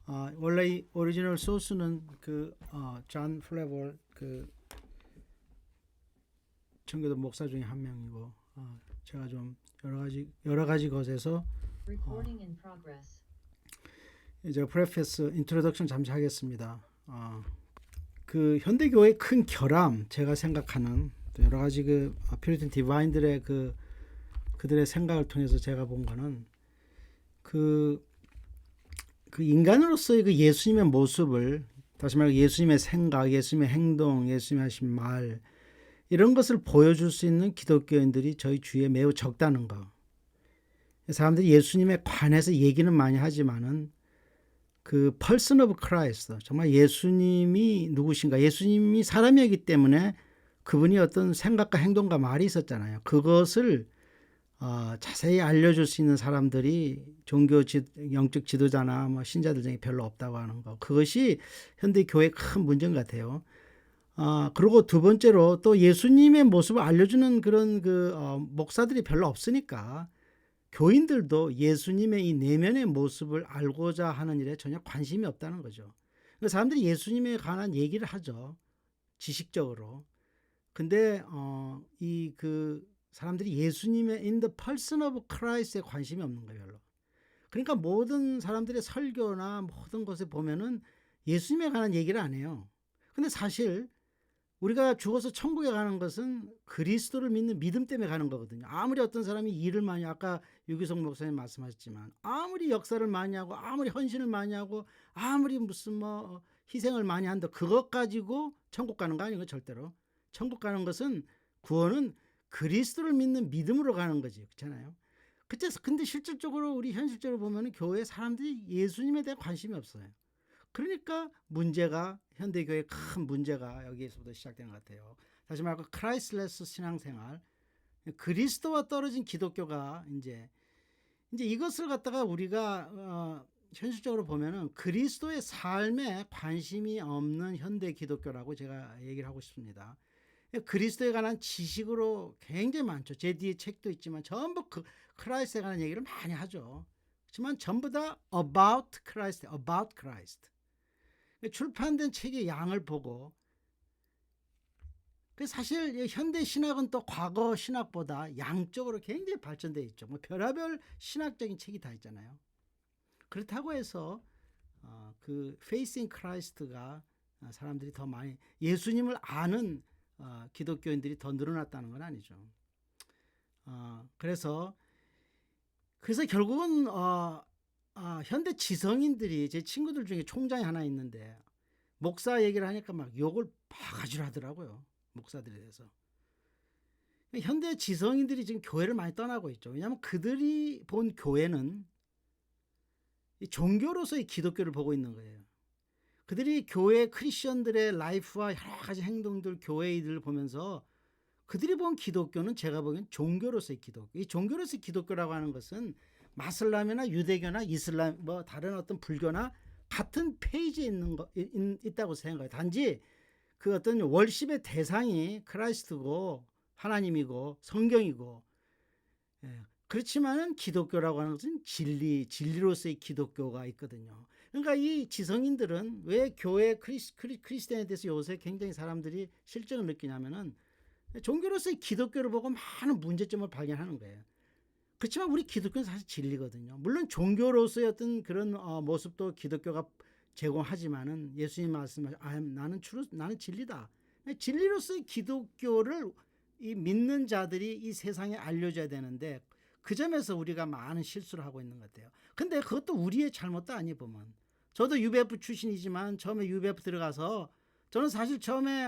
원래 이 오리지널 소스는 존 플레볼 청교도 목사 중에 한 명이고, 제가 좀 여러 가지 것에서 Recording in progress. 이제 프레페스 인트로덕션 잠시 하겠습니다. 그 현대 교회의 큰 결함, 제가 생각하는 또 여러 가지 퓨리탄 디바인들의 그들의 생각을 통해서 제가 본 거는 그 인간으로서의 그 예수님의 모습을, 다시 말해 예수님의 생각, 예수님의 행동, 예수님이 하신 말, 이런 것을 보여줄 수 있는 기독교인들이 저희 주위에 매우 적다는 거. 사람들이 예수님에 관해서 얘기는 많이 하지만은 그 person of Christ, 정말 예수님이 누구신가, 예수님이 사람이었기 때문에 그분이 어떤 생각과 행동과 말이 있었잖아요. 그것을 자세히 알려줄 수 있는 사람들이 영적 지도자나 뭐 신자들 중에 별로 없다고 하는 거. 그것이 현대 교회의 큰 문제인 것 같아요. 그리고 두 번째로 또 예수님의 모습을 알려주는 그런 목사들이 별로 없으니까 교인들도 예수님의 이 내면의 모습을 알고자 하는 일에 전혀 관심이 없다는 거죠. 사람들이 예수님에 관한 얘기를 하죠. 지식적으로. 근데 사람들이 예수님의 in the person of Christ에 관심이 없는 거예요, 별로. 그러니까 모든 사람들의 설교나 모든 것에 보면은 예수님에 관한 얘기를 안 해요. 근데 사실 우리가 죽어서 천국에 가는 것은 그리스도를 믿는 믿음 때문에 가는 거거든요. 아무리 어떤 사람이 일을 많이, 아까 유기성 목사님 말씀하셨지만, 아무리 역사를 많이 하고 아무리 헌신을 많이 하고 아무리 무슨 희생을 많이 한다, 그것 가지고 천국 가는 거 아니에요, 절대로. 천국 가는 것은, 구원은 그리스도를 믿는 믿음으로 가는 거지, 그렇잖아요. 근데 실질적으로 우리 현실적으로 보면 교회 사람들이 예수님에 대해 관심이 없어요. 그러니까 현대교회의 큰 문제가 여기에서부터 시작된 것 같아요. 다시 말해 크라이스트레스 신앙생활, 그리스도와 떨어진 기독교가 이제 이것을 갖다가 우리가 현실적으로 보면은 그리스도의 삶에 관심이 없는 현대 기독교라고 제가 얘기를 하고 싶습니다. 그리스도에 관한 지식으로 굉장히 많죠. 제 뒤에 책도 있지만 전부 크라이스트에 관한 얘기를 많이 하죠. 하지만 전부 다 about Christ. 출판된 책의 양을 보고, 사실 현대 신학은 또 과거 신학보다 양적으로 굉장히 발전되어 있죠. 뭐 별의별 신학적인 책이 다 있잖아요. 그렇다고 해서 Faith in Christ가 사람들이 더 많이, 예수님을 아는 기독교인들이 더 늘어났다는 건 아니죠. 그래서 결국은 현대 지성인들이, 제 친구들 중에 총장이 하나 있는데 목사 얘기를 하니까 막 욕을 바가지로 하더라고요, 목사들에 대해서. 현대 지성인들이 지금 교회를 많이 떠나고 있죠. 왜냐하면 그들이 본 교회는 종교로서의 기독교를 보고 있는 거예요. 그들이 교회 크리스천들의 라이프와 여러 가지 행동들, 교회의들을 보면서 그들이 본 기독교는, 제가 보기엔 종교로서의 기독교. 이 종교로서의 기독교라고 하는 것은 마슬람이나 유대교나 이슬람, 뭐 다른 어떤 불교나 같은 페이지에 있다고 생각해요. 단지 그 어떤 월십의 대상이 크라이스트고 하나님이고 성경이고, 그렇지만은 기독교라고 하는 것은 진리로서의 기독교가 있거든요. 그러니까 이 지성인들은 왜 교회 크리스천에 대해서 요새 굉장히 사람들이 실증을 느끼냐면은 종교로서의 기독교를 보고 많은 문제점을 발견하는 거예요. 그렇지만 우리 기독교는 사실 진리거든요. 물론 종교로서의 어떤 그런 모습도 기독교가 제공하지만은 예수님 말씀하신 나는 진리다. 진리로서의 기독교를 이 믿는 자들이 이 세상에 알려줘야 되는데, 그 점에서 우리가 많은 실수를 하고 있는 것 같아요. 근데 그것도 우리의 잘못도 아니 보면. 저도 UBF 출신이지만 처음에 UBF 들어가서 저는 사실 처음에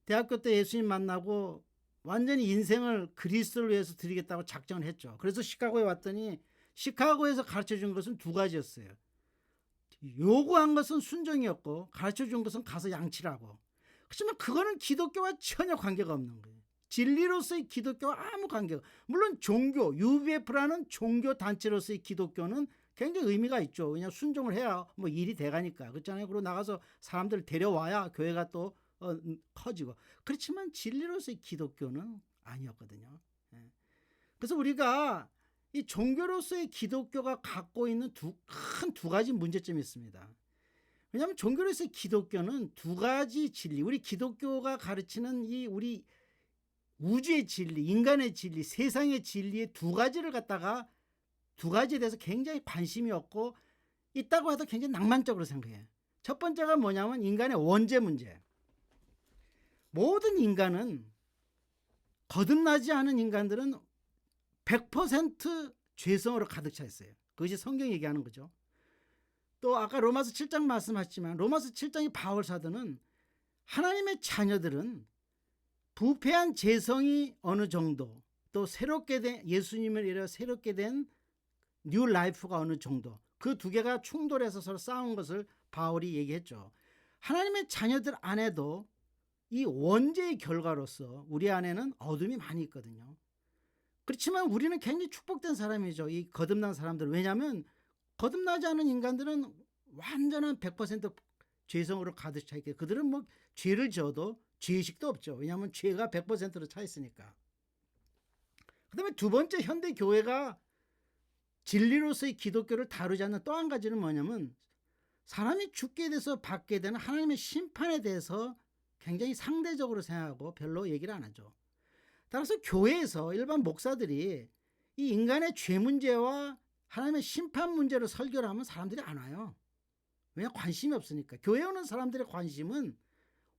대학교 때 예수님 만나고 완전히 인생을 그리스도를 위해서 드리겠다고 작정을 했죠. 그래서 시카고에 왔더니 시카고에서 가르쳐준 것은 두 가지였어요. 요구한 것은 순종이었고 가르쳐준 것은 가서 양치라고. 그렇지만 그거는 기독교와 전혀 관계가 없는 거예요. 진리로서의 기독교와 아무 관계가. 물론 종교, UBF라는 종교 단체로서의 기독교는 굉장히 의미가 있죠. 그냥 순종을 해야 뭐 일이 돼가니까. 그렇잖아요. 그리고 나가서 사람들을 데려와야 교회가 또 커지고. 그렇지만 진리로서의 기독교는 아니었거든요. 그래서 우리가 이 종교로서의 기독교가 갖고 있는 큰 두 가지 문제점이 있습니다. 왜냐하면 종교로서의 기독교는 두 가지 진리, 우리 기독교가 가르치는 이 우리 우주의 진리, 인간의 진리, 세상의 진리의 두 가지를 갖다가 두 가지에 대해서 굉장히 관심이 없고 있다고 해도 굉장히 낭만적으로 생각해요. 첫 번째가 뭐냐면 인간의 원죄 문제. 모든 인간은, 거듭나지 않은 인간들은 100% 죄성으로 가득 차 있어요. 그것이 성경이 얘기하는 거죠. 또 아까 로마서 7장 말씀하셨지만 로마서 7장의 바울 사도는 하나님의 자녀들은 부패한 죄성이 어느 정도, 또 새롭게 된 예수님을 이래 새롭게 된 뉴 라이프가 어느 정도, 그 두 개가 충돌해서 서로 싸운 것을 바울이 얘기했죠. 하나님의 자녀들 안에도 이 원죄의 결과로서 우리 안에는 어둠이 많이 있거든요. 그렇지만 우리는 굉장히 축복된 사람이죠. 이 거듭난 사람들. 왜냐하면 거듭나지 않은 인간들은 완전한 100% 죄성으로 가득 차 있게, 그들은 뭐 죄를 지어도 죄의식도 없죠. 왜냐하면 죄가 100%로 차 있으니까. 그 다음에 두 번째, 현대 교회가 진리로서의 기독교를 다루지 않는 또 한 가지는 뭐냐면 사람이 죽게 돼서 받게 되는 하나님의 심판에 대해서 굉장히 상대적으로 생각하고 별로 얘기를 안 하죠. 따라서 교회에서 일반 목사들이 이 인간의 죄 문제와 하나님의 심판 문제로 설교를 하면 사람들이 안 와요. 왜냐? 관심이 없으니까. 교회 오는 사람들의 관심은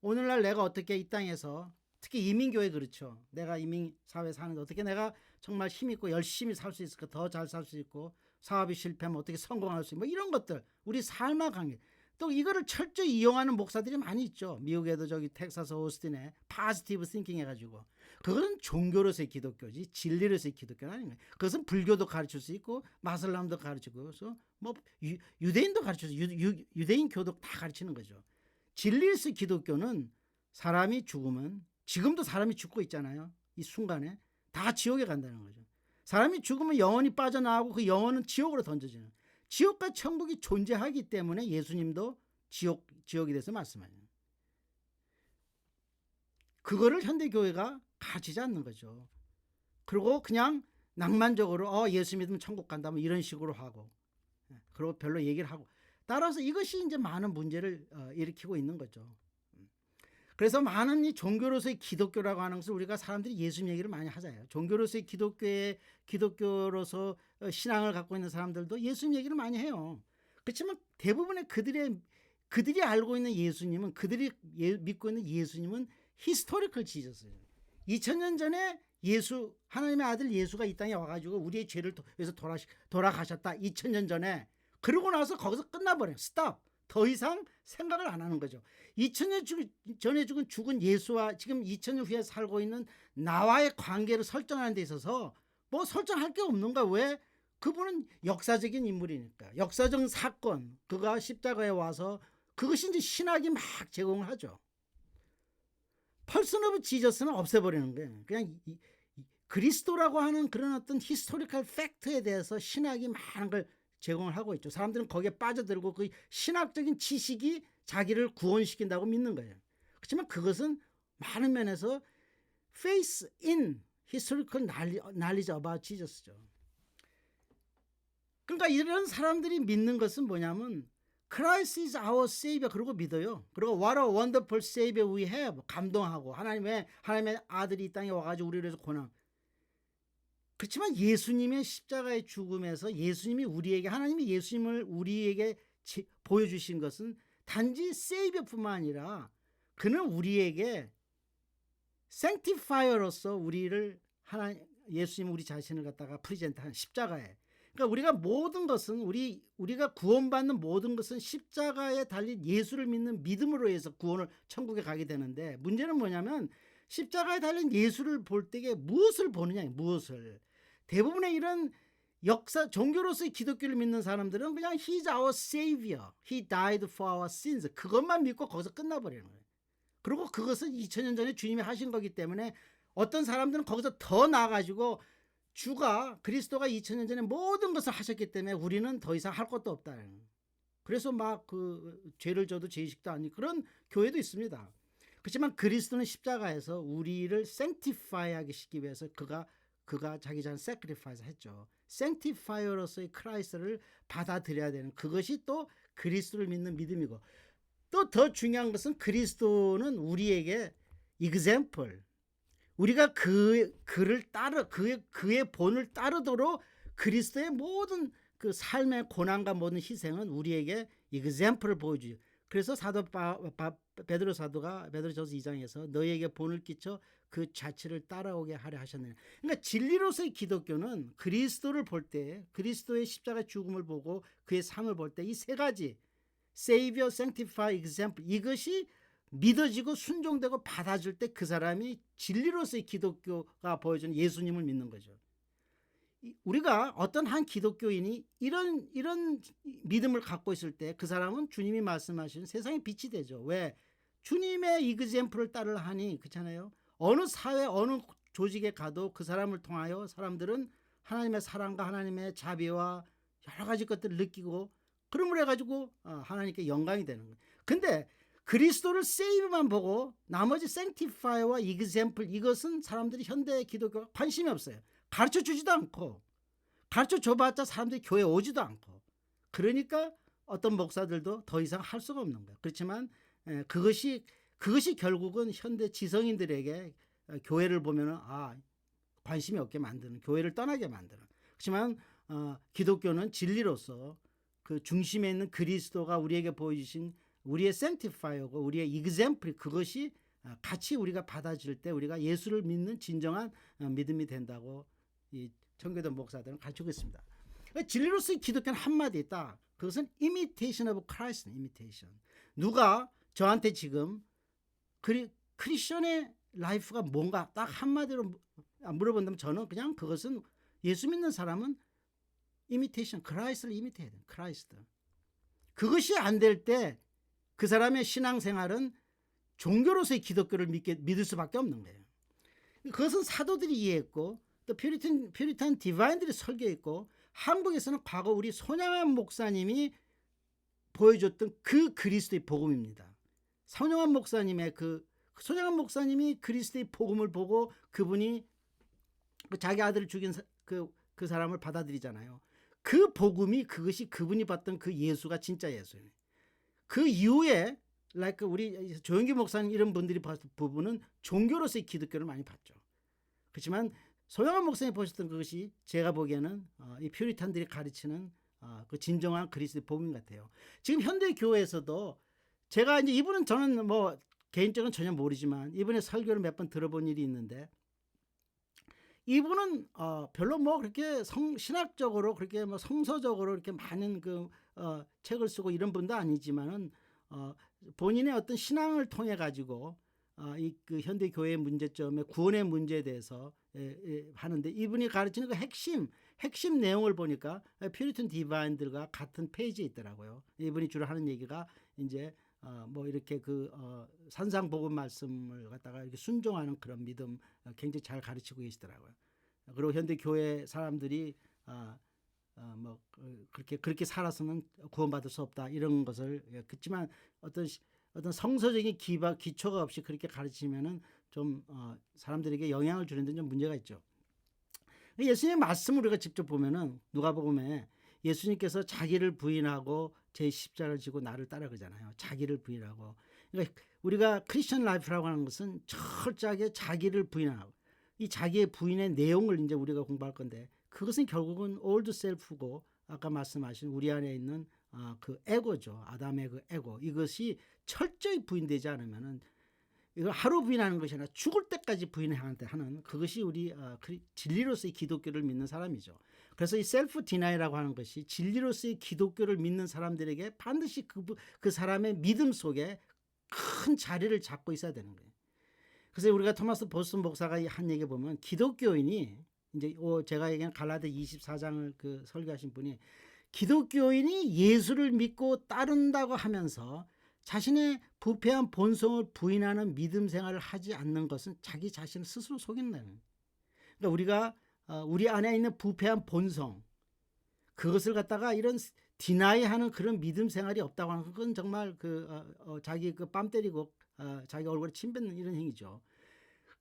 오늘날 내가 어떻게 이 땅에서, 특히 이민교회 그렇죠. 내가 이민사회 사는데 어떻게 내가 정말 힘있고 열심히 살 수 있을까, 더 잘 살 수 있고, 사업이 실패하면 어떻게 성공할 수 있고, 뭐 이런 것들, 우리 삶과 관계, 또 이거를 철저히 이용하는 목사들이 많이 있죠. 미국에도 저기 텍사스 오스틴에 파지티브 싱킹 해가지고, 그건 종교로서의 기독교지 진리로서의 기독교는 아닌 거예요. 그것은 불교도 가르칠 수 있고 마슬람도 가르치고, 그래서 뭐 유대인도 가르쳐서 유대인 교도 다 가르치는 거죠. 진리로서의 기독교는 사람이 죽으면, 지금도 사람이 죽고 있잖아요. 이 순간에 다 지옥에 간다는 거죠. 사람이 죽으면 영혼이 빠져나가고 그 영혼은 지옥으로 던져지는, 지옥과 천국이 존재하기 때문에 예수님도 지옥에 대해서 말씀하죠. 그거를 현대교회가 가르치지 않는 거죠. 그리고 그냥 낭만적으로 예수 믿으면 천국 간다 뭐 이런 식으로 하고, 그리고 별로 얘기를 하고, 따라서 이것이 이제 많은 문제를 일으키고 있는 거죠. 그래서 많은 이 종교로서의 기독교라고 하는 것을 우리가 사람들이 예수님 얘기를 많이 하잖아요. 종교로서의 기독교로서 신앙을 갖고 있는 사람들도 예수님 얘기를 많이 해요. 그렇지만 대부분의 그들이 알고 있는 예수님은, 그들이 믿고 있는 예수님은 히스토리컬 지저스예요. 2000년 전에 하나님의 아들 예수가 이 땅에 와가지고 우리의 죄를 위해서 돌아가셨다. 2000년 전에. 그러고 나서 거기서 끝나버려요. 스탑. 더 이상 생각을 안 하는 거죠. 2000년 전에 죽은 예수와 지금 2000년 후에 살고 있는 나와의 관계를 설정하는 데 있어서 뭐 설정할 게 없는 거야. 왜? 그분은 역사적인 인물이니까. 역사적 사건, 그가 십자가에 와서 그것이 이제 신학이 막 제공을 하죠. 펄슨 오브 지저스는 없애버리는 거예요. 그냥 그리스도라고 하는 그런 어떤 히스토리컬 팩트에 대해서 신학이 많은 걸 제공을 하고 있죠. 사람들은 거기에 빠져들고 그 신학적인 지식이 자기를 구원시킨다고 믿는 거예요. 그렇지만 그것은 많은 면에서 faith in historical knowledge about Jesus죠. 그러니까 이런 사람들이 믿는 것은 뭐냐면 Christ is our Savior, 그러고 믿어요. 그리고 What a wonderful Savior we have, 감동하고 하나님의 아들이 이 땅에 와가지고 우리를 위해서 고난. 그렇지만 예수님의 십자가의 죽음에서 예수님이 하나님이 예수님을 우리에게 보여주신 것은 단지 세이비어뿐만 아니라 그는 우리에게 생티파이어로서 예수님 우리 자신을 갖다가 프리젠트한 십자가에, 그러니까 우리가 모든 것은 우리가 구원받는 모든 것은 십자가에 달린 예수를 믿는 믿음으로 해서 구원을 천국에 가게 되는데, 문제는 뭐냐면 십자가에 달린 예수를 볼 때에 무엇을 보느냐, 무엇을. 대부분의 이런 종교로서의 기독교를 믿는 사람들은 그냥 He's our Savior, He died for our sins, 그것만 믿고 거기서 끝나버리는 거예요. 그리고 그것은 2000년 전에 주님이 하신 거기 때문에 어떤 사람들은 거기서 더 나아가지고 그리스도가 2000년 전에 모든 것을 하셨기 때문에 우리는 더 이상 할 것도 없다. 그래서 막 죄를 져도 죄의식도 아니고 그런 교회도 있습니다. 그렇지만 그리스도는 십자가에서 우리를 sanctify 하기 시키기 위해서 그가 자기 자신을 sacrifice 했죠. sanctifier로서의 크라이스트를 받아들여야 되는 그것이 또 그리스도를 믿는 믿음이고, 또 더 중요한 것은 그리스도는 우리에게 example, 우리가 그를 따르 그의 본을 따르도록 그리스도의 모든 그 삶의 고난과 모든 희생은 우리에게 example을 보여주죠. 그래서 사도 베드로 사도가 베드로전서 2장에서 너희에게 본을 끼쳐 그 자취를 따라오게 하려 하셨느냐. 그러니까 진리로서의 기독교는 그리스도를 볼 때, 그리스도의 십자가 죽음을 보고 그의 삶을 볼 때 이 세 가지 Savior, Sanctify, Example, 이것이 믿어지고 순종되고 받아줄 때 그 사람이 진리로서의 기독교가 보여주는 예수님을 믿는 거죠. 우리가 어떤 한 기독교인이 이런 믿음을 갖고 있을 때 그 사람은 주님이 말씀하시는 세상의 빛이 되죠. 왜? 주님의 이그젬플을 따르려 하니, 그렇잖아요. 어느 사회 어느 조직에 가도 그 사람을 통하여 사람들은 하나님의 사랑과 하나님의 자비와 여러 가지 것들을 느끼고, 그러므로 해가지고 하나님께 영광이 되는 거예요. 근데 그리스도를 세이브만 보고 나머지 생티파이와 이그젬플, 이것은 사람들이 현대 기독교가 관심이 없어요. 가르쳐 주지도 않고, 가르쳐 줘봤자 사람들이 교회 오지도 않고, 그러니까 어떤 목사들도 더 이상 할 수가 없는 거예요. 그렇지만 그것이 결국은 현대 지성인들에게 교회를 보면은 관심이 없게 만드는, 교회를 떠나게 만드는. 그렇지만 기독교는 진리로서 그 중심에 있는 그리스도가 우리에게 보여주신 우리의 생티파이어고 우리의 이그젬플, 그것이 같이 우리가 받아줄 때 우리가 예수를 믿는 진정한 믿음이 된다고 이 청교도 목사들은 가르치고 있습니다. 진리로서의 기독교는 한마디 있다. 그것은 imitation of Christ, imitation. 누가 저한테 지금 크리스천의 라이프가 뭔가 딱 한마디로 물어본다면 저는 그냥 그것은 예수 믿는 사람은 imitation, 크라이스트를 이미테해야 돼요. 크라이스트. 그것이 안 될 때 그 사람의 신앙생활은 종교로서의 기독교를 믿을 수밖에 없는 거예요. 그것은 사도들이 이해했고, 또 퓨리탄 디바인들이 설교했고, 한국에서는 과거 우리 손양환 목사님이 보여줬던 그 그리스도의 복음입니다. 손양환 목사님이 그리스도의 복음을 보고 그분이 자기 아들을 죽인 그 사람을 받아들이잖아요. 그 복음이, 그것이 그분이 봤던 그 예수가 진짜 예수예요. 그 이후에 우리 조영기 목사님 이런 분들이 봤던 부분은 종교로서의 기독교를 많이 봤죠. 그렇지만 소영한 목사님이 보셨던 그것이 제가 보기에는 이 퓨리탄들이 가르치는 그 진정한 그리스도의 복음 같아요. 지금 현대 교회에서도 제가 이제 이분은 저는 뭐 개인적으로 전혀 모르지만 이분의 설교를 몇 번 들어본 일이 있는데, 이분은 별로 뭐 그렇게 신학적으로 그렇게 뭐 성서적으로 이렇게 많은 책을 쓰고 이런 분도 아니지만은 본인의 어떤 신앙을 통해 가지고 그 현대 교회의 문제점의 구원의 문제에 대해서 하는데, 이분이 가르치는 그 핵심 내용을 보니까 퓨리탄 디바인들과 같은 페이지에 있더라고요. 이분이 주로 하는 얘기가 이제 뭐 이렇게 산상복음 말씀을 갖다가 이렇게 순종하는 그런 믿음 굉장히 잘 가르치고 계시더라고요. 그리고 현대 교회 사람들이 뭐 그렇게 살아서는 구원받을 수 없다 이런 것을, 그렇지만 어떤 성서적인 기초가 없이 그렇게 가르치면은 좀 사람들에게 영향을 주는 데 좀 문제가 있죠. 예수님의 말씀을 우리가 직접 보면은 누가복음에 예수님께서 자기를 부인하고 제 십자가를 지고 나를 따라가잖아요. 자기를 부인하고. 그러니까 우리가 크리스천 라이프라고 하는 것은 철저하게 자기를 부인하고, 이 자기의 부인의 내용을 이제 우리가 공부할 건데, 그것은 결국은 올드 셀프고 아까 말씀하신 우리 안에 있는 그 에고죠. 아담의 그 에고. 이것이 철저히 부인되지 않으면은, 이걸 하루 부인하는 것이 아니라 죽을 때까지 부인하는 그것이 우리 진리로서의 기독교를 믿는 사람이죠. 그래서 이 셀프 디나이라고 하는 것이 진리로서의 기독교를 믿는 사람들에게 반드시 그 사람의 믿음 속에 큰 자리를 잡고 있어야 되는 거예요. 그래서 우리가 토마스 보슨 목사가 한 얘기 보면, 기독교인이 이제 제가 얘기한 갈라디아 24장을 설교하신 분이, 기독교인이 예수를 믿고 따른다고 하면서 자신의 부패한 본성을 부인하는 믿음 생활을 하지 않는 것은 자기 자신을 스스로 속인다는. 그러니까 우리가 우리 안에 있는 부패한 본성, 그것을 갖다가 이런 디나이하는 그런 믿음 생활이 없다고 하는 건 정말 자기 뺨 때리고 자기 얼굴에 침 뱉는 이런 행위죠.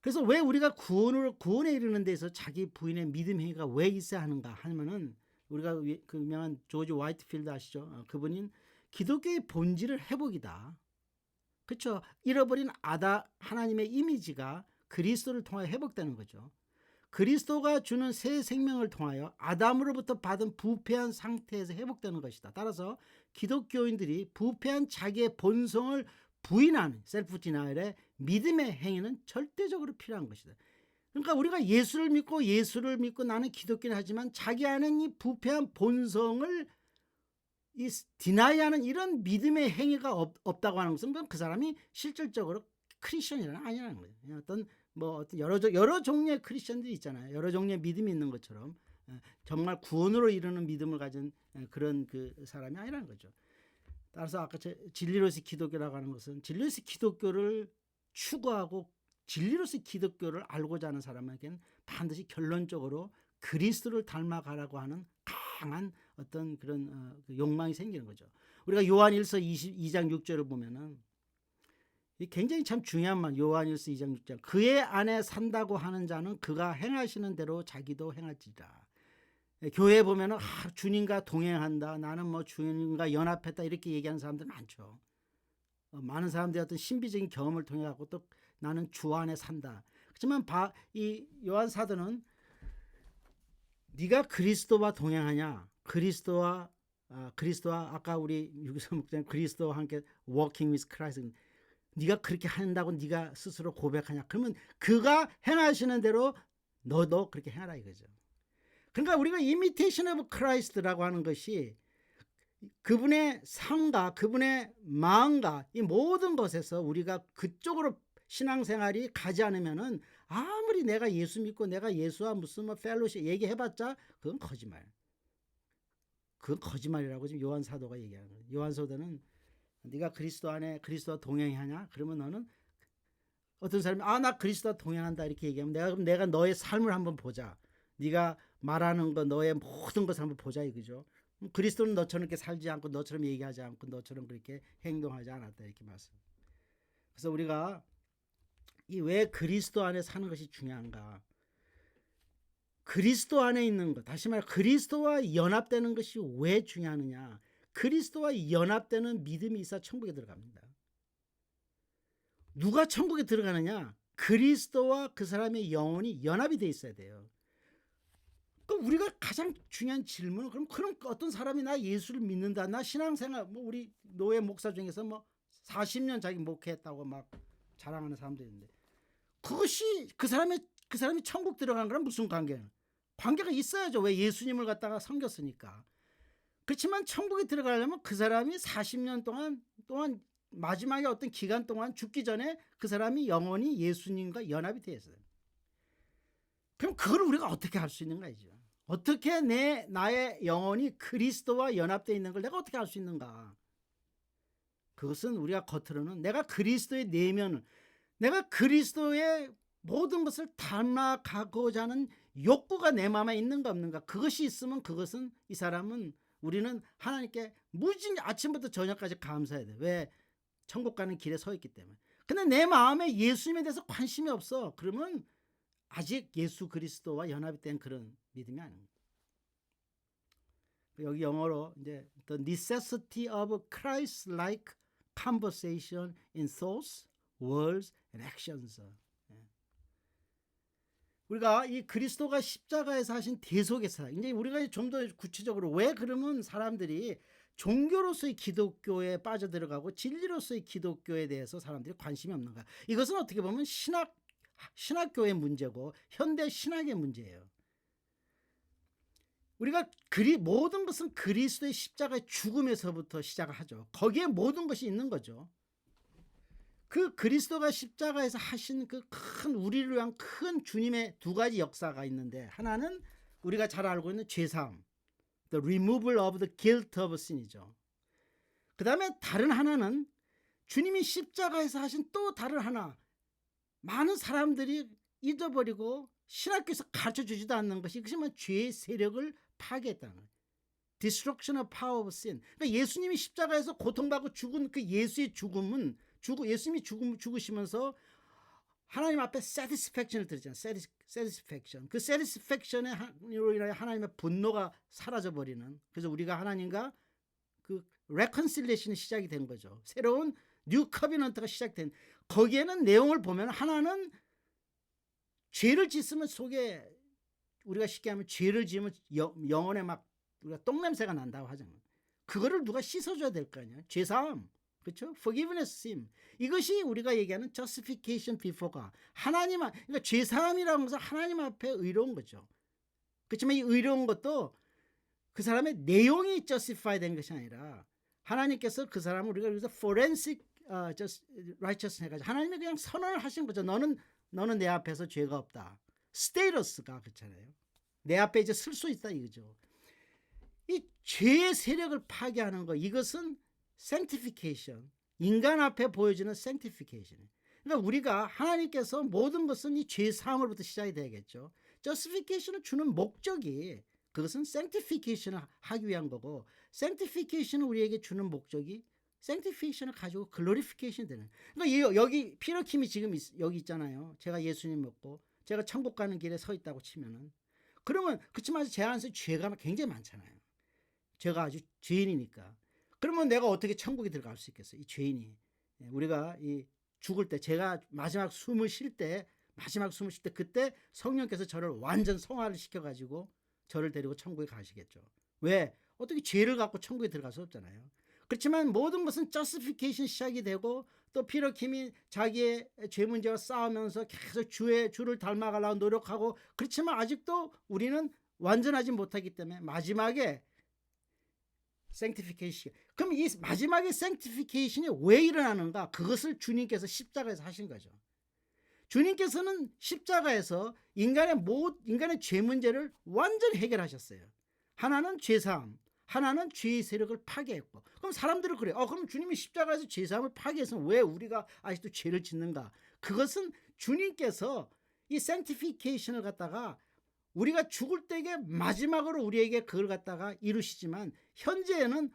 그래서 왜 우리가 구원에 이르는 데서 자기 부인의 믿음 행위가 왜 있어야 하는가 하면은 우리가 그 유명한 조지 화이트필드 아시죠? 그분인 기독교의 본질을 회복이다. 그렇죠? 잃어버린 하나님의 이미지가 그리스도를 통하여 회복되는 거죠. 그리스도가 주는 새 생명을 통하여 아담으로부터 받은 부패한 상태에서 회복되는 것이다. 따라서 기독교인들이 부패한 자기의 본성을 부인하는 셀프 디나일의 믿음의 행위는 절대적으로 필요한 것이다. 그러니까 우리가 예수를 믿고 나는 기독교인 하지만 자기 안에 이 부패한 본성을 이 디나이하는 이런 믿음의 행위가 없다고 하는 것은 그 사람이 실질적으로 크리스천이라는 아니라는 거예요. 어떤 여러 종류의 크리스천들이 있잖아요. 여러 종류의 믿음이 있는 것처럼 정말 구원으로 이르는 믿음을 가진 그런 그 사람이 아니라는 거죠. 따라서 아까 진리로서의 기독교라고 하는 것은 진리로서의 기독교를 추구하고 진리로서의 기독교를 알고자 하는 사람에게는 반드시 결론적으로 그리스도를 닮아가라고 하는 강한 어떤 그런 욕망이 생기는 거죠. 우리가 요한일서 22장 6절을 보면은 굉장히 참 중요한 말, 요한일서 2장 6절. 그의 안에 산다고 하는 자는 그가 행하시는 대로 자기도 행할지라. 교회에 보면은 주님과 동행한다. 나는 뭐 주님과 연합했다. 이렇게 얘기하는 사람들 많죠. 많은 사람들이 어떤 신비적인 경험을 통해 갖고 또 나는 주 안에 산다. 그렇지만 이 요한 사도는 네가 그리스도와 동행하냐? 그리스도와 아까 우리 유기서 목사님 그리스도와 함께 walking with Christ. 네가 그렇게 한다고 네가 스스로 고백하냐? 그러면 그가 행하시는 대로 너도 그렇게 행하라 이거죠. 그러니까 우리가 imitation of Christ라고 하는 것이 그분의 삶과 그분의 마음과 이 모든 것에서 우리가 그쪽으로 신앙생활이 가지 않으면은 아무리 내가 예수 믿고 내가 예수와 무슨 펠로시 얘기해봤자 그건 거짓말. 그건 거짓말이라고 지금 요한 사도가 얘기하는 거예요. 요한 사도는 네가 그리스도 안에 그리스도와 동행하냐? 그러면 너는 어떤 사람이 나 그리스도와 동행한다 이렇게 얘기하면 내가 너의 삶을 한번 보자. 네가 말하는 거 너의 모든 것을 한번 보자 이거죠. 그리스도는 너처럼 이렇게 살지 않고 너처럼 얘기하지 않고 너처럼 그렇게 행동하지 않았다 이렇게 말씀. 그래서 우리가 왜 그리스도 안에 사는 것이 중요한가? 그리스도 안에 있는 것, 다시 말해 그리스도와 연합되는 것이 왜 중요하느냐? 그리스도와 연합되는 믿음이 있어 천국에 들어갑니다. 누가 천국에 들어가느냐? 그리스도와 그 사람의 영혼이 연합이 돼 있어야 돼요. 그럼 우리가 가장 중요한 질문은 그럼 어떤 사람이 나 예수를 믿는다, 나 신앙생활 우리 노예 목사 중에서 40년 자기 목회했다고 막 자랑하는 사람도 있는데 그것이 그 사람이 천국 들어간 거랑 무슨 관계가 있어야죠. 왜 예수님을 갖다가 섬겼으니까. 그렇지만 천국에 들어가려면 그 사람이 40년 동안 마지막에 어떤 기간 동안 죽기 전에 그 사람이 영원히 예수님과 연합이 되어 있어요. 그럼 그걸 우리가 어떻게 할 수 있는가 이죠. 어떻게 나의 영혼이 그리스도와 연합되어 있는 걸 내가 어떻게 할 수 있는가. 그것은 우리가 겉으로는 내가 그리스도의 내면을 내가 그리스도의 모든 것을 닮아가고자 하는 욕구가 내 마음에 있는가 없는가. 그것이 있으면 그것은 이 사람은 우리는 하나님께 무진히 아침부터 저녁까지 감사해야 돼. 왜? 천국 가는 길에 서 있기 때문에. 근데 내 마음에 예수님에 대해서 관심이 없어. 그러면 아직 예수 그리스도와 연합이 된 그런 믿음이 아닙니다. 여기 영어로 이제 The necessity of Christ-like conversation in thoughts, words, and actions. 우리가 이 그리스도가 십자가에서 하신 대속에서 이제 우리가 좀 더 구체적으로 왜 그러면 사람들이 종교로서의 기독교에 빠져들어가고 진리로서의 기독교에 대해서 사람들이 관심이 없는가? 이것은 어떻게 보면 신학교의 문제고 현대 신학의 문제예요. 우리가 모든 것은 그리스도의 십자가의 죽음에서부터 시작을 하죠. 거기에 모든 것이 있는 거죠. 그 그리스도가 십자가에서 하신 그 큰 우리를 위한 큰 주님의 두 가지 역사가 있는데 하나는 우리가 잘 알고 있는 죄사함, the removal of the guilt of sin이죠. 그 다음에 다른 하나는 주님이 십자가에서 하신 또 다른 하나, 많은 사람들이 잊어버리고 신학교에서 가르쳐주지도 않는 것이 그것이 죄의 세력을 파괴했다는 거예요. Destruction of power of sin. 그러니까 예수님이 십자가에서 고통받고 죽은 그 예수의 죽음은 예수님이 죽으시면서 하나님 앞에 satisfaction을 들었잖아요. satisfaction. 그 satisfaction으로 인하여 하나님의 분노가 사라져버리는, 그래서 우리가 하나님과 그 reconciliation이 시작이 된 거죠. 새로운 뉴 커비넌트가 시작된, 거기에는 내용을 보면 하나는 죄를 짓으면 속에, 우리가 쉽게 하면 죄를 지으면 영혼에 막 우리가 똥냄새가 난다고 하잖아요. 그거를 누가 씻어줘야 될 거 아니에요. 죄사함, 그렇죠? forgiveness 심, 이것이 우리가 얘기하는 justification before가 하나님 앞, 그러니까 죄사함이라는 것은 하나님 앞에 의로운 거죠. 그렇지만 이 의로운 것도 그 사람의 내용이 justify 된 것이 아니라 하나님께서 그 사람을, 우리가 여기서 forensic righteousness 해가지고 하나님이 그냥 선언을 하신 거죠. 너는 내 앞에서 죄가 없다. 스테이터스가 그렇잖아요. 내 앞에 이제 쓸 수 있다 이거죠. 이 죄의 세력을 파괴하는 거, 이것은 sanctification, 인간 앞에 보여주는 sanctification. 그러니까 우리가 하나님께서 모든 것은 이 죄 사함으로부터 시작이 되겠죠. justification을 주는 목적이, 그것은 sanctification을 하기 위한 거고, sanctification을 우리에게 주는 목적이 sanctification을 가지고 glorification 되는. 그러니까 여기 피터킴이 지금 여기 있잖아요. 제가 예수님 믿고 제가 천국 가는 길에 서 있다고 치면은, 그러면 그렇지만 제 안에서 죄가 굉장히 많잖아요. 제가 아주 죄인이니까. 그러면 내가 어떻게 천국에 들어갈 수 있겠어요? 이 죄인이. 우리가 이 죽을 때, 제가 마지막 숨을 쉴 때 그때 성령께서 저를 완전 성화를 시켜가지고 저를 데리고 천국에 가시겠죠. 왜? 어떻게 죄를 갖고 천국에 들어갈 수 없잖아요. 그렇지만 모든 것은 justification 시작이 되고, 또 피터킴이 자기의 죄 문제와 싸우면서 계속 주를 닮아가려고 노력하고, 그렇지만 아직도 우리는 완전하지 못하기 때문에 마지막에 sanctification. 그럼 이 마지막에 sanctification이 왜 일어나는가? 그것을 주님께서 십자가에서 하신 거죠. 주님께서는 십자가에서 인간의 죄 문제를 완전히 해결하셨어요. 하나는 죄사함, 하나는 죄의 세력을 파괴했고. 그럼 사람들은 그래요. 그럼 주님이 십자가에서 죄사함을 파괴해서 왜 우리가 아직도 죄를 짓는가? 그것은 주님께서 이 sanctification을 갖다가 우리가 죽을 때에 마지막으로 우리에게 그걸 갖다가 이루시지만, 현재에는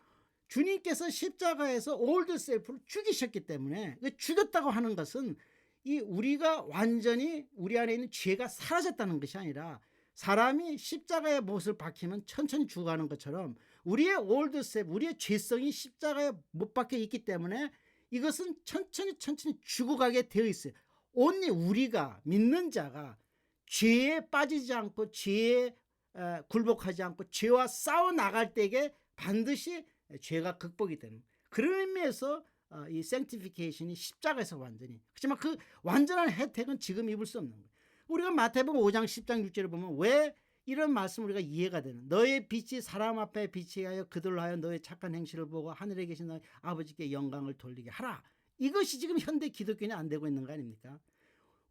주님께서 십자가에서 올드 셀프를 죽이셨기 때문에, 죽였다고 하는 것은 이 우리가 완전히 우리 안에 있는 죄가 사라졌다는 것이 아니라, 사람이 십자가의 못을 박히면 천천히 죽어가는 것처럼 우리의 올드 셀프, 우리의 죄성이 십자가에 못 박혀 있기 때문에 이것은 천천히 죽어가게 되어 있어요. 온리 우리가 믿는 자가 죄에 빠지지 않고 죄에 굴복하지 않고 죄와 싸워 나갈 때에 반드시 죄가 극복이 되는, 그런 의미에서 이 sanctification이 십자가에서 완전히, 그렇지만 그 완전한 혜택은 지금 입을 수 없는 거예요. 우리가 마태복음 5장 10장 6절을 보면 왜 이런 말씀 우리가 이해가 되는, 너의 빛이 사람 앞에 빛이하여 그들로 하여 너의 착한 행실을 보고 하늘에 계신 너의 아버지께 영광을 돌리게 하라. 이것이 지금 현대 기독교인이 안 되고 있는 거 아닙니까?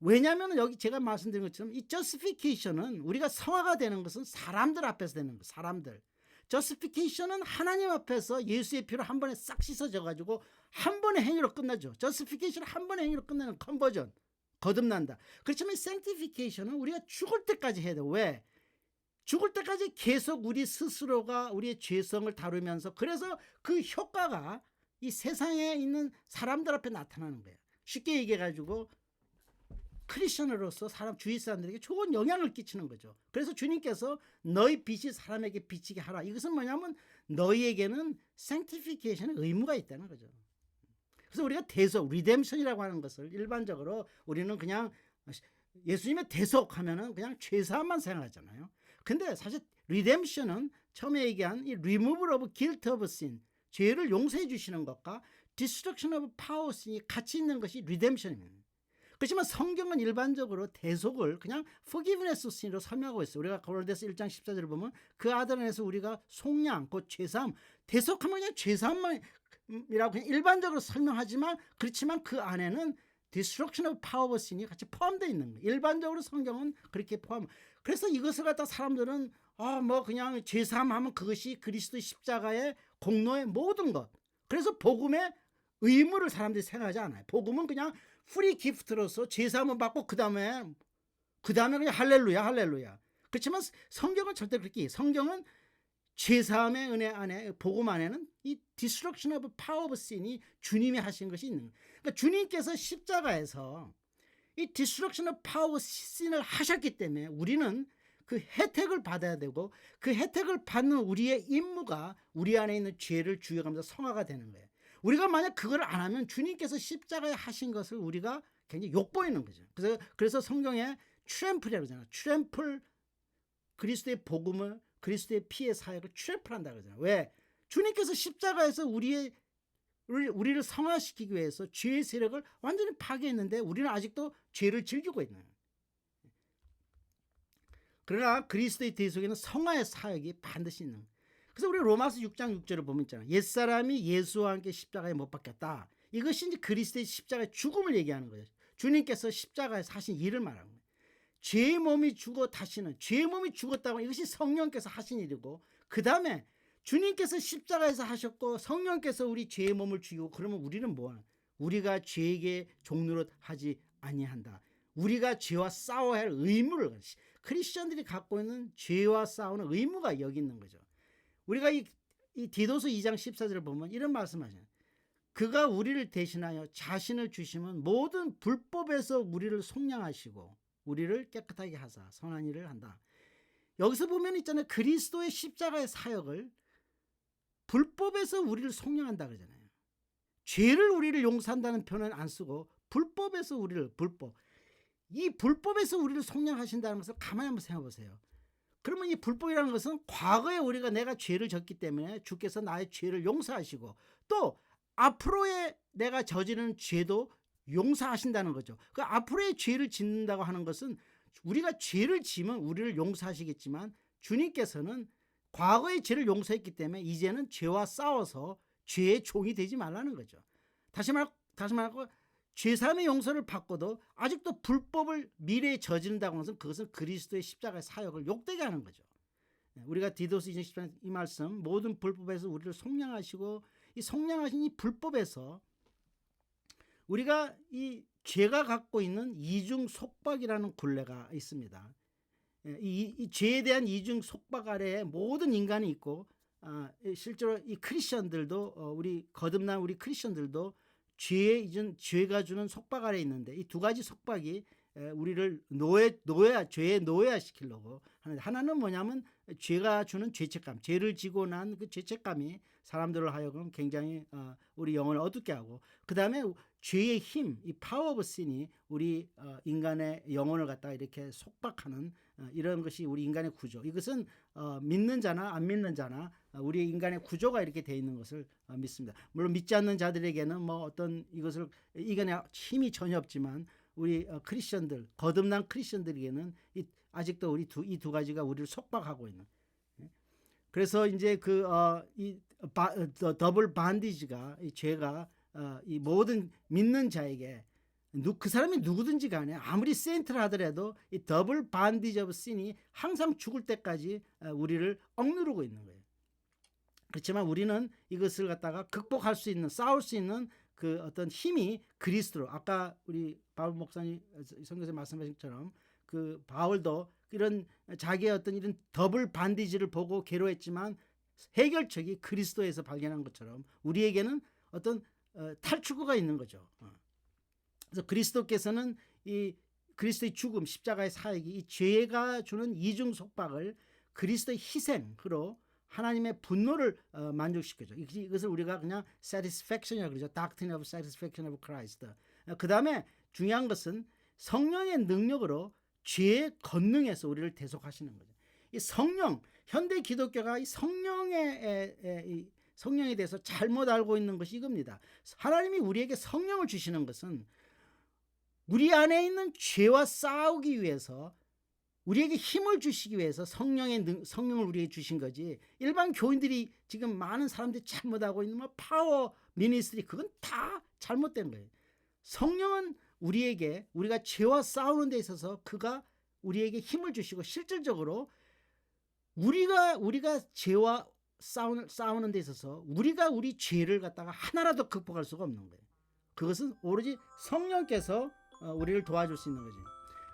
왜냐하면 여기 제가 말씀드린 것처럼 이 justification은, 우리가 성화가 되는 것은 사람들 앞에서 되는 거예요. 사람들. justification은 하나님 앞에서 예수의 피로 한 번에 싹 씻어져 가지고 한 번의 행위로 끝나죠. justification은 한 번의 행위로 끝나는 컨버전, 거듭난다. 그렇지만 sanctification은 우리가 죽을 때까지 해야 돼요. 왜? 죽을 때까지 계속 우리 스스로가 우리의 죄성을 다루면서, 그래서 그 효과가 이 세상에 있는 사람들 앞에 나타나는 거예요. 쉽게 얘기해 가지고 크리스천으로서 주위 사람들에게 좋은 영향을 끼치는 거죠. 그래서 주님께서 너희 빛이 사람에게 비치게 하라. 이것은 뭐냐면 너희에게는 sanctification의 의무가 있다는 거죠. 그래서 우리가 대속, 리뎀션이라고 하는 것을 일반적으로 우리는 그냥 예수님의 대속하면은 그냥 죄사함만 생각하잖아요. 근데 사실 리뎀션은 처음에 얘기한 이 removal of guilt of sin, 죄를 용서해 주시는 것과 destruction of power sin이 같이 있는 것이 리뎀션입니다. 그렇지만 성경은 일반적으로 대속을 그냥 forgiveness sin으로 설명하고 있어요. 우리가 고린도서 1장 14절을 보면 그 아들 안에서 우리가 속량, 곧 죄사함, 대속하면 그냥 죄사함이라고 그냥 일반적으로 설명하지만, 그렇지만 그 안에는 destruction of power sin이 같이 포함되어 있는 거예요. 일반적으로 성경은 그렇게 포함. 그래서 이것을 갖다 사람들은 그냥 죄사함하면 그것이 그리스도의 십자가의 공로의 모든 것. 그래서 복음의 의무를 사람들이 생각하지 않아요. 복음은 그냥 프리 기프트로서 죄사함을 받고 그 다음에 그냥 할렐루야. 그렇지만 성경은 절대 그렇게 해요. 성경은 죄사함의 은혜 안에, 복음 안에는 이 destruction of power of sin이 주님이 하신 것이 있는 거예요. 그러니까 주님께서 십자가에서 이 디스트럭션의 파워 신을 하셨기 때문에 우리는 그 혜택을 받아야 되고 그 혜택을 받는 우리의 임무가 우리 안에 있는 죄를 죽여가면서 성화가 되는 거예요. 우리가 만약 그걸 안 하면 주님께서 십자가에 하신 것을 우리가 굉장히 욕보이는 거죠. 그래서 성경에 트램플이라고 하잖아요. 트램플, 그리스도의 복음을, 그리스도의 피의 사역을 트램플한다고 하잖아요. 왜? 주님께서 십자가에서 우리를 성화시키기 위해서 죄의 세력을 완전히 파괴했는데 우리는 아직도 죄를 즐기고 있는 거예요. 그러나 그리스도의 대속에는 성화의 사역이 반드시 있는 거예요. 그래서 우리 로마서 6장 6절을 보면 있잖아요. 옛사람이 예수와 함께 십자가에 못 박혔다. 이것이 이제 그리스도의 십자가의 죽음을 얘기하는 거예요. 주님께서 십자가에서 하신 일을 말하는 거예요. 죄의 몸이 죽어 다시는, 죄의 몸이 죽었다고 이것이 성령께서 하신 일이고, 그 다음에 주님께서 십자가에서 하셨고 성령께서 우리 죄의 몸을 죽이고, 그러면 우리는 뭐하나? 우리가 죄에게 종노릇 하지 아니한다. 우리가 죄와 싸워야 할 의무를, 크리스천들이 갖고 있는 죄와 싸우는 의무가 여기 있는 거죠. 우리가 이 디도서 2장 14절을 보면 이런 말씀하잖아요. 그가 우리를 대신하여 자신을 주시면 모든 불법에서 우리를 속량하시고 우리를 깨끗하게 하사 선한 일을 한다. 여기서 보면 있잖아요. 그리스도의 십자가의 사역을 불법에서 우리를 속량한다 그러잖아요. 죄를 우리를 용서한다는 표현은 안 쓰고 불법에서 우리를, 이 불법에서 우리를 속량하신다는 것을 가만히 한번 생각해 보세요. 그러면 이 불법이라는 것은 과거에 내가 죄를 졌기 때문에 주께서 나의 죄를 용서하시고 또 앞으로의 내가 저지르는 죄도 용서하신다는 거죠. 그 앞으로의 죄를 짓는다고 하는 것은 우리가 죄를 지면 우리를 용서하시겠지만 주님께서는 과거의 죄를 용서했기 때문에 이제는 죄와 싸워서 죄의 종이 되지 말라는 거죠. 다시 말하고 죄사함의 용서를 받고도 아직도 불법을 미래에 저지른다고 하는 것은 그것은 그리스도의 십자가의 사역을 욕되게 하는 거죠. 우리가 디도서 2장 10장 이 말씀, 모든 불법에서 우리를 속량하시고, 이 속량하신 이 불법에서 우리가 이 죄가 갖고 있는 이중 속박이라는 굴레가 있습니다. 이 죄에 대한 이중 속박 아래에 모든 인간이 있고, 실제로 이 크리스천들도, 우리 거듭난 우리 크리스천들도 죄가 주는 속박 아래 있는데, 이 두 가지 속박이 우리를 죄에 노예화시키려고 하는데, 하나는 뭐냐면 죄가 주는 죄책감, 죄를 지고 난 그 죄책감이 사람들을 하여금 굉장히 우리 영혼을 어둡게 하고, 그 다음에 죄의 힘, 이 파워 오브 신이 우리 인간의 영혼을 갖다가 이렇게 속박하는 이런 것이 우리 인간의 구조. 이것은 믿는 자나 안 믿는 자나 우리 인간의 구조가 이렇게 되어 있는 것을 믿습니다. 물론 믿지 않는 자들에게는 뭐 어떤 이것을 이겨낼 힘이 전혀 없지만 우리 크리스천들, 거듭난 크리스천들에게는 아직도 우리 이 두 가지가 우리를 속박하고 있는. 그래서 이제 이 더블 반디지가, 이 죄가 이 모든 믿는 자에게, 그 사람이 누구든지 간에 아무리 세인트라 하더라도 이 더블 반디지 오브 신이 항상 죽을 때까지 우리를 억누르고 있는 거예요. 그렇지만 우리는 이것을 갖다가 극복할 수 있는, 싸울 수 있는 그 어떤 힘이 그리스도로, 아까 우리 바울 목사님 선교사에 말씀하신 것처럼 그 바울도 이런 자기의 어떤 이런 더블 반디지를 보고 괴로웠지만 해결책이 그리스도에서 발견한 것처럼 우리에게는 어떤 탈출구가 있는 거죠. 그래서 그리스도께서는 이 그리스도의 죽음, 십자가의 사역이 이 죄가 주는 이중 속박을 그리스도의 희생으로 하나님의 분노를 만족시켜줘. 이것을 우리가 그냥 satisfaction이라고 그러죠. Doctrine of satisfaction of Christ. 그 다음에 중요한 것은 성령의 능력으로 죄의 권능에서 우리를 대속하시는 거죠. 이 성령, 현대 기독교가 이 성령에 대해서 잘못 알고 있는 것이 이겁니다. 하나님이 우리에게 성령을 주시는 것은 우리 안에 있는 죄와 싸우기 위해서, 우리에게 힘을 주시기 위해서 성령을 우리에게 주신 거지, 일반 교인들이 지금 많은 사람들이 잘못하고 있는 뭐 파워 미니스트리, 그건 다 잘못된 거예요. 성령은 우리가 죄와 싸우는 데 있어서 그가 우리에게 힘을 주시고, 실질적으로 우리가 죄와 싸우는 데 있어서 우리가 우리 죄를 갖다가 하나라도 극복할 수가 없는 거예요. 그것은 오로지 성령께서 우리를 도와줄 수 있는 거죠.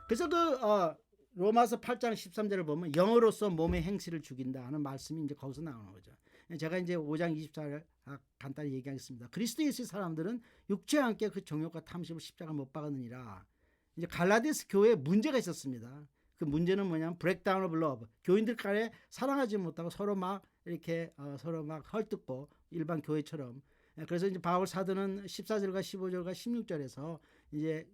그래서 로마서 8장 13절을 보면 영으로서 몸의 행실을 죽인다 하는 말씀이 이제 거기서 나오는 거죠. 제가 이제 5장 24절 간단히 얘기하겠습니다. 그리스도 예수의 사람들은 육체와 함께 그 정욕과 탐심을 십자가 못 박았느니라. 이제 갈라디아스 교회에 문제가 있었습니다. 그 문제는 뭐냐면 브레이크다운 오브 러브. 교인들 간에 사랑하지 못하고 서로 막 이렇게 서로 막 헐뜯고 일반 교회처럼. 그래서 이제 바울 사도는 14절과 15절과 16절에서 이제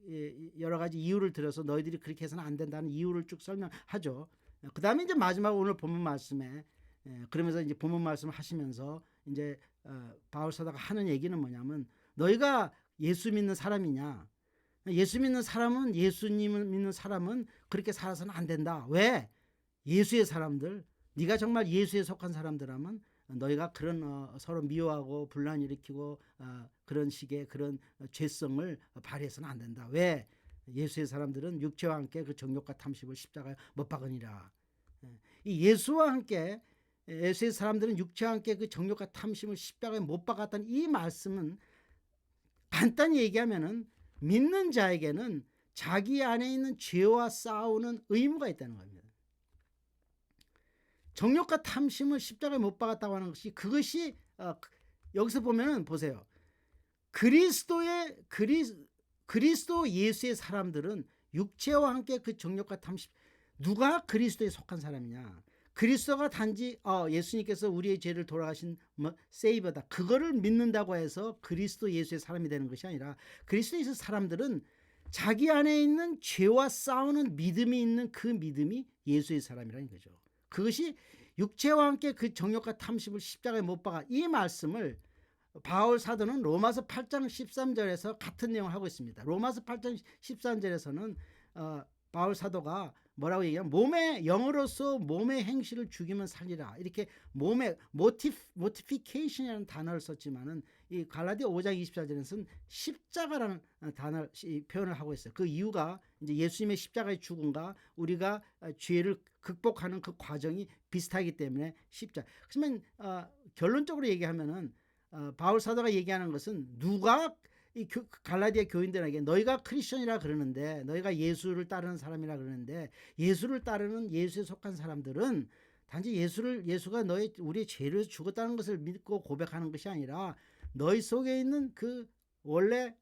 여러 가지 이유를 들어서 너희들이 그렇게 해서는 안 된다는 이유를 쭉 설명하죠. 그 다음에 이제 마지막 오늘 본문 말씀에 그러면서 이제 본문 말씀을 하시면서 이제 바울 사도가 하는 얘기는 뭐냐면 너희가 예수 믿는 사람이냐? 예수 믿는 사람은 예수님을 믿는 사람은 그렇게 살아서는 안 된다. 왜? 예수의 사람들, 네가 정말 예수에 속한 사람들하면 너희가 그런 서로 미워하고 분란 일으키고 그런 식의 그런 죄성을 발휘해서는 안 된다. 왜? 예수의 사람들은 육체와 함께 그 정욕과 탐심을 십자가에 못 박으니라. 이 예수와 함께 예수의 사람들은 육체와 함께 그 정욕과 탐심을 십자가에 못 박았다는 이 말씀은 간단히 얘기하면은 믿는 자에게는 자기 안에 있는 죄와 싸우는 의무가 있다는 겁니다. 정욕과 탐심을 십자가에 못 박았다고 하는 것이 그것이 여기서 보면은 보세요. 그리스도 예수의 사람들은 육체와 함께 그 정욕과 탐심 누가 그리스도에 속한 사람이냐? 그리스도가 단지 예수님께서 우리의 죄를 돌아가신 세이버다. 그거를 믿는다고 해서 그리스도 예수의 사람이 되는 것이 아니라 그리스도 예수의 사람들은 자기 안에 있는 죄와 싸우는 믿음이 있는 그 믿음이 예수의 사람이라는 거죠. 그것이 육체와 함께 그 정욕과 탐심을 십자가에 못 박아 이 말씀을 바울 사도는 로마서 8장 13절에서 같은 내용을 하고 있습니다. 로마서 8장 13절에서는 바울 사도가 뭐라고 얘기하면 몸의 영으로서 몸의 행실을 죽이면 살리라. 이렇게 몸의 모티피케이션이라는 단어를 썼지만은 이 갈라디아 5장 24절에서는 십자가라는 단어 표현을 하고 있어요. 그 이유가 이제 예수님의 십자가의 죽음과 우리가 죄를 극복하는 그 과정이 비슷하기 때문에 십자가. 그러면 결론적으로 얘기하면은 바울 사도가 얘기하는 것은 누가 이 갈라디아 교인들에게 너희가 크리스천이라 그러는데 너희가 예수를 따르는 사람이라 그러는데 예수를 따르는 예수에 속한 사람들은 단지 예수가 우리의 죄를 죽었다는 것을 믿고 고백하는 것이 아니라 너희 속에 있는 그 원래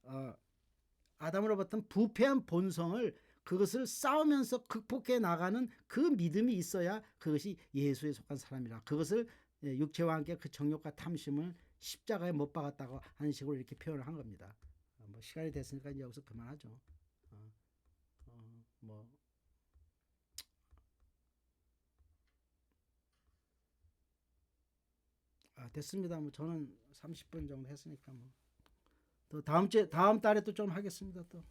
아담으로부터 부패한 본성을 그것을 싸우면서 극복해 나가는 그 믿음이 있어야 그것이 예수에 속한 사람이라. 그것을 육체와 함께 그 정욕과 탐심을 십자가에 못 박았다고 하는 식으로 이렇게 표현을 한 겁니다. 뭐 시간이 됐으니까 이제 여기서 그만하죠. 됐습니다. 뭐 저는 30분 정도 했으니까 뭐 또 다음 달에 또 좀 하겠습니다. 또.